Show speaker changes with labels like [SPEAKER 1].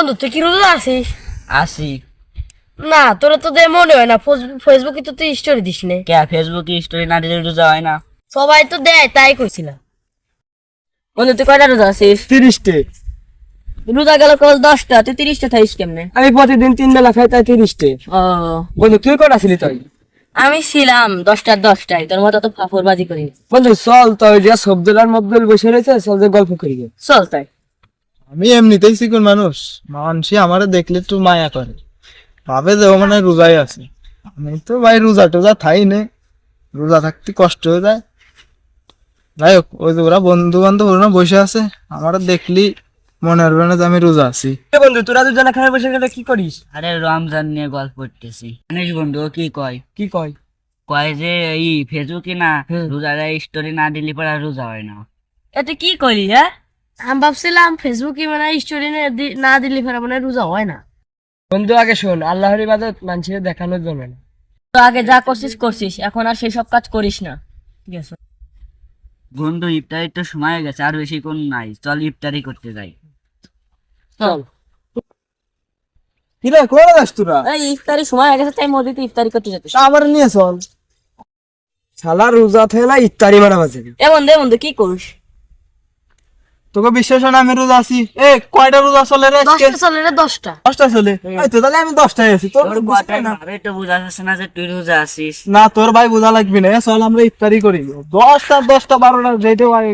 [SPEAKER 1] বন্ধু তুই কি রোজা আছিস?
[SPEAKER 2] আসি।
[SPEAKER 1] না তোরা তো দে মনে হয় না, ফেসবুকে তো তুই স্টোরি দিস নে।
[SPEAKER 2] কে ফেসবুকে স্টোরি না দিলে রোজা হয় না?
[SPEAKER 1] সবাই তো দেয়, তাই কইছিলাম। বন্ধু তুই কয়টা রোজা আছিস?
[SPEAKER 3] 30টে।
[SPEAKER 1] রোজা গেল কল 10টা, তুই 30টা থাইস কেমনে?
[SPEAKER 3] আমি প্রতিদিন 3 বেলা খাই, তাই 30টে।
[SPEAKER 1] ও
[SPEAKER 3] বন্ধু তুই কটা ছিলি তাই?
[SPEAKER 1] আমি ছিলাম 10টার 10টায়, তোর মতো তো ফাফরবাজি করি।
[SPEAKER 3] বন্ধু চল তো, ওই যে সবদুলার মবদুল বসে রয়েছে, চল যে গল্প করি গে।
[SPEAKER 1] চল তাই।
[SPEAKER 4] আমি এমনিতেই চিকন মানুষ, মানুষই আমারে দেখলে একটু মায়া করে, ভাবে যে ও মানে রোজাই আছে। আমি তো ভাই রোজা টোজা থাই নে, রোজা থাকতে কষ্ট হয়ে যায়। যাই হোক, ওই যে ওরা বন্ধু বান্ধব ওরা বসে আছে, আমার দেখলি মনে হবে না যে আমি রোজা আছি।
[SPEAKER 3] এ বন্ধু তোরা দুজনে খাই বসে গেলে কি করিস?
[SPEAKER 2] আরে রমজান নিয়ে গল্প করতেছি। জানিস বন্ধু ও কি কয়?
[SPEAKER 3] কি কয়?
[SPEAKER 2] কয় যে এই ফেসবুকে না
[SPEAKER 3] হুম।
[SPEAKER 2] রোজারা স্টোরি না দিলে পরে আর রোজা হয় না।
[SPEAKER 1] তুই কি করলি? হ্যাঁ, আমি ভাবছিলাম ফেসবুকে মানে স্টোরি না দিলে ফেরা মানে রোজা হয় না।
[SPEAKER 3] বন্ধু আগে শোন, আল্লাহর ইবাদত মানুষের দেখানোর জন্য না।
[SPEAKER 1] তো আগে যা করছিস করছিস, এখন আর সেসব কাজ করিস না, ঠিক আছে?
[SPEAKER 2] বন্ধু ইফতারির তো সময় হয়ে গেছে, আর বেশি কোন নাই, চল ইফতারি করতে যাই।
[SPEAKER 1] চল।
[SPEAKER 4] কিরে করে যাস তোরা?
[SPEAKER 1] এই ইফতারি সময় হয়ে গেছে, তাই মসজিদে ইফতারি করতে যেতে।
[SPEAKER 4] আবার নিয়ে চল।
[SPEAKER 3] শালা রোজা থেলা ইত্তারি মারা বাজে।
[SPEAKER 1] এ বন্ধু কি করিস?
[SPEAKER 4] তোকে বিশ্বাস হয় না আমি রোজা আছি? এ কয়টা রোজা চলে রে আজকে?
[SPEAKER 1] 10টা চলে রে, 10টা।
[SPEAKER 4] 10টা চলে। এই তো তাহলে আমি 10টায় আছি। তোর
[SPEAKER 2] তোর
[SPEAKER 4] বুঝতে
[SPEAKER 2] কথাই
[SPEAKER 4] না।
[SPEAKER 2] ভাবে তো বোঝা যাচ্ছে না যে তুই রোজা আছিস।
[SPEAKER 4] না তোর ভাই বোঝা লাগবে না, চল আমরা ইফতারি করি। 10টা 12টা যেতে পারে।